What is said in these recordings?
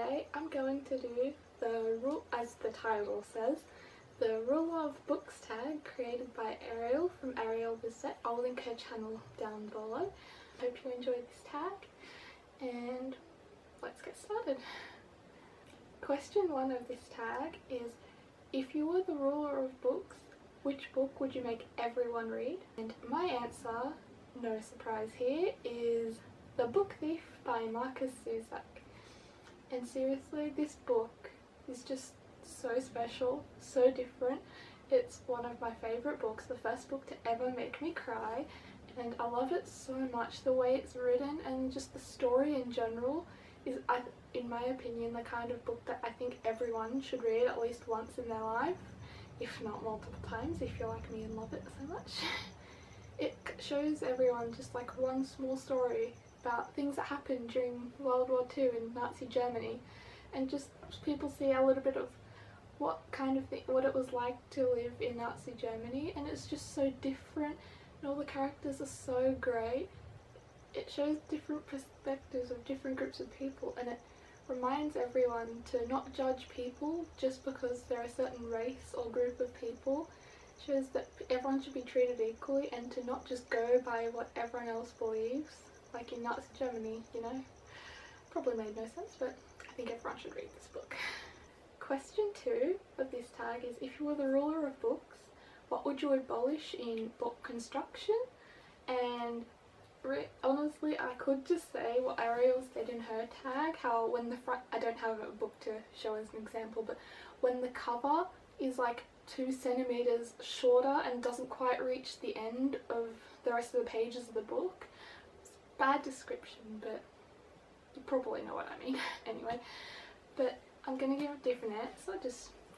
today I'm going to do the rule, as the title says, the Rule of Books tag created by Ariel from Ariel Visit. I'll link her channel down below. Hope you enjoyed this tag and let's get started. Question 1 of this tag is, if you were the ruler of books, which book would you make everyone read? And my answer, no surprise here, is The Book Thief by Marcus Zusak. And seriously, this book is just so special, so different. It's one of my favourite books, the first book to ever make me cry, and I love it so much. The way it's written and just the story in general is, in my opinion, the kind of book that I think everyone should read at least once in their life, if not multiple times, if you're like me and love it so much. It shows everyone just like one small story about things that happened during World War II in Nazi Germany, and just people see a little bit of what it was like to live in Nazi Germany, and it's just so different and all the characters are so great. It shows different perspectives of different groups of people, and it reminds everyone to not judge people just because they're a certain race or group of people. It shows that everyone should be treated equally and to not just go by what everyone else believes, like in Nazi Germany, you know. Probably made no sense, but I think everyone should read this book. Question 2 of this tag is, if you were the ruler of books, what would you abolish in book construction? And honestly, I could just say what Ariel said in her tag, how when the front, I don't have a book to show as an example, but when the cover is like 2 centimeters shorter and doesn't quite reach the end of the rest of the pages of the book. It's a bad description, but you probably know what I mean. Anyway, but I'm going to give a different answer,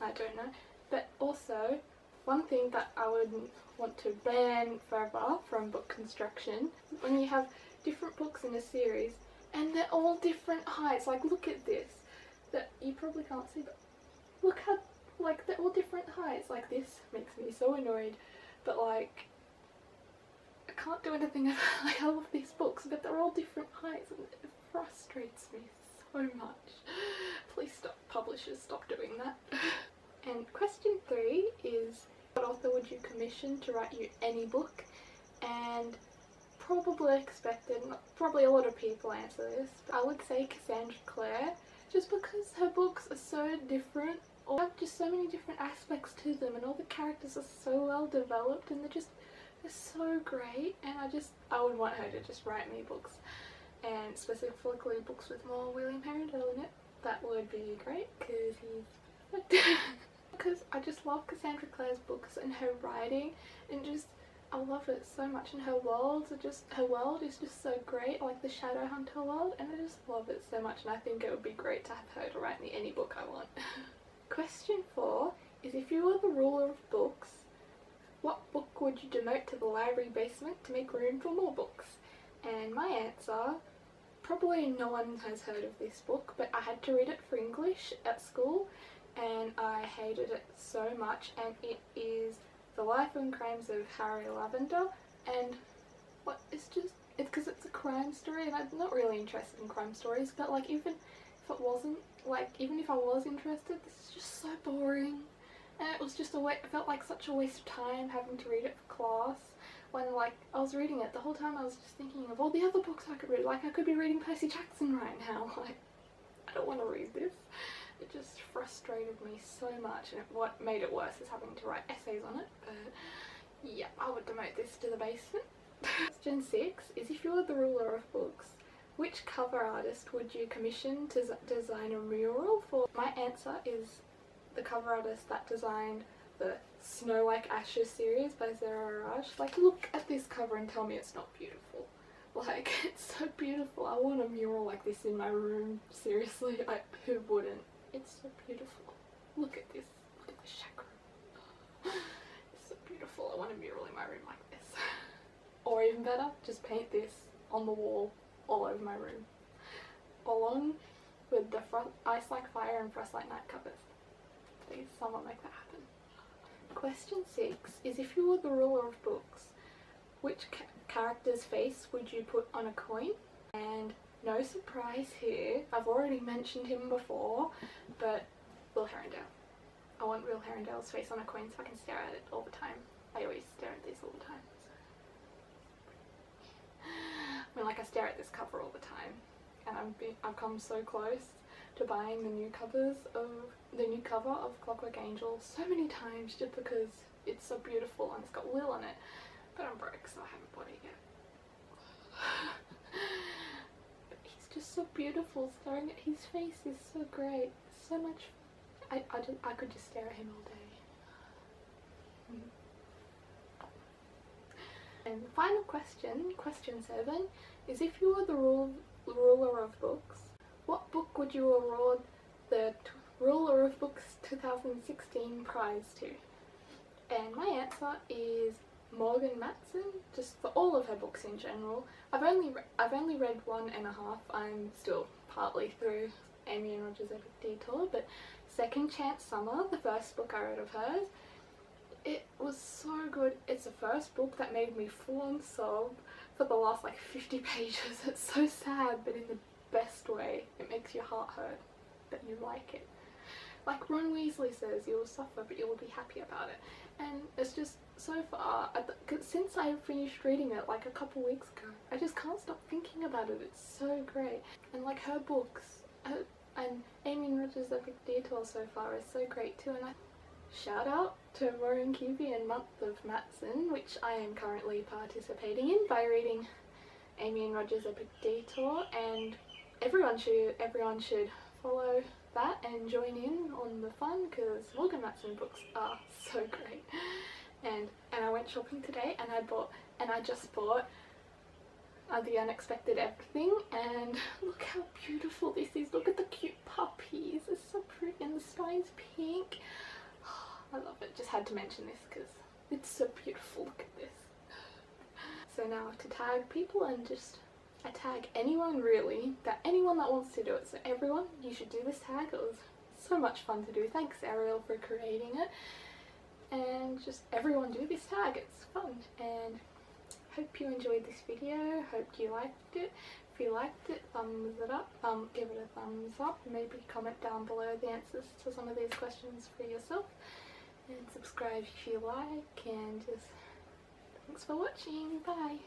I don't know. But also, one thing that I would want to ban forever from book construction, when you have different books in a series and they're all different heights. Like, look at this, that you probably can't see, but look how, like, they're all different heights. Like, this makes me so annoyed, but like, I can't do anything about, like, I love these books, but they're all different heights and it frustrates me so much. Please stop, publishers, stop doing that. And question 3 is, what author would you commission to write you any book? And probably expected, probably a lot of people answer this, but I would say Cassandra Clare, just because her books are so different, or have just so many different aspects to them, and all the characters are so well developed and they're so great, and I would want her to just write me books, and specifically books with more William Harrington in it. That would be great because he's perfect. Because I just love Cassandra Clare's books and her writing, and I love it so much, and her world is just so great, like the Shadowhunter world, and I just love it so much, and I think it would be great to have her to write me any book I want. Question 4 is, if you were the ruler of books, what book would you demote to the library basement to make room for more books? And my answer, probably no one has heard of this book, but I had to read it for English at school and I hated it so much, and it is The Life and Crimes of Harry Lavender. And it's because it's a crime story, and I'm not really interested in crime stories, but like, even if I was interested, this is just so boring, and it was just it felt like such a waste of time having to read it for class. When like I was reading it, the whole time I was just thinking of all the other books I could read. Like, I could be reading Percy Jackson right now. Like, I don't want to read this. It just frustrated me so much, and what made it worse is having to write essays on it. But yeah, I would demote this to the basement. Question 6 is, if you were the ruler of books, which cover artist would you commission to design a mural for? My answer is the cover artist that designed the Snow Like Ashes series by Zara Raj. Like, look at this cover and tell me it's not beautiful. Like, it's so beautiful. I want a mural like this in my room. Seriously, who wouldn't? It's so beautiful. Look at this. Look at the chakra. It's so beautiful. I want a mural in my room like this. Or even better, just paint this on the wall all over my room, along with the Ice Like Fire and Frost Like Night covers. Please, someone make that happen. Question 6 is, if you were the ruler of books, which character's face would you put on a coin? And No surprise here, I've already mentioned him before, but Will Herondale. I want Will Herondale's face on a coin so I can stare at it all the time. I always stare at these all the time. I mean, like, I stare at this cover all the time, and I've come so close to buying the new cover of Clockwork Angel so many times just because it's so beautiful and it's got Will on it, but I'm broke so I haven't bought it yet. But he's just so beautiful. Staring at his face is so great. So much. I could just stare at him all day. And the final question, question 7, is if you were the ruler of books, what book would you award the Ruler of Books 2016 prize to? And my answer is Morgan Matson, just for all of her books in general. I've only read 1.5. I'm still partly through Amy and Roger's Epic Detour, but Second Chance Summer, the first book I read of hers, it was so good. It's the first book that made me full on sob for the last like 50 pages. It's so sad, but in the best way. It makes your heart hurt, but you like it. Like Ron Weasley says, you will suffer, but you will be happy about it. And it's just so far, since I finished reading it like a couple weeks ago, I just can't stop thinking about it. It's so great. And like her books, and Amy and Roger's Epic Detour so far is so great too. And shout out to Maureen and Month of Matson, which I am currently participating in by reading Amy and Roger's Epic Detour, and everyone should follow that and join in on the fun because Morgan Matson books are so great. And I went shopping today and I just bought The Unexpected Everything, and look how beautiful this is. Look at the cute puppies, it's so pretty, and the spine's pink. I love it. Just had to mention this because it's so beautiful. Look at this. So now to tag people, and just I tag anyone really, anyone that wants to do it. So everyone, you should do this tag. It was so much fun to do. Thanks Ariel for creating it. And just everyone do this tag. It's fun. And hope you enjoyed this video. Hope you liked it. If you liked it, thumbs it up. Give it a thumbs up. Maybe comment down below the answers to some of these questions for yourself. And subscribe if you like, and just thanks for watching. Bye.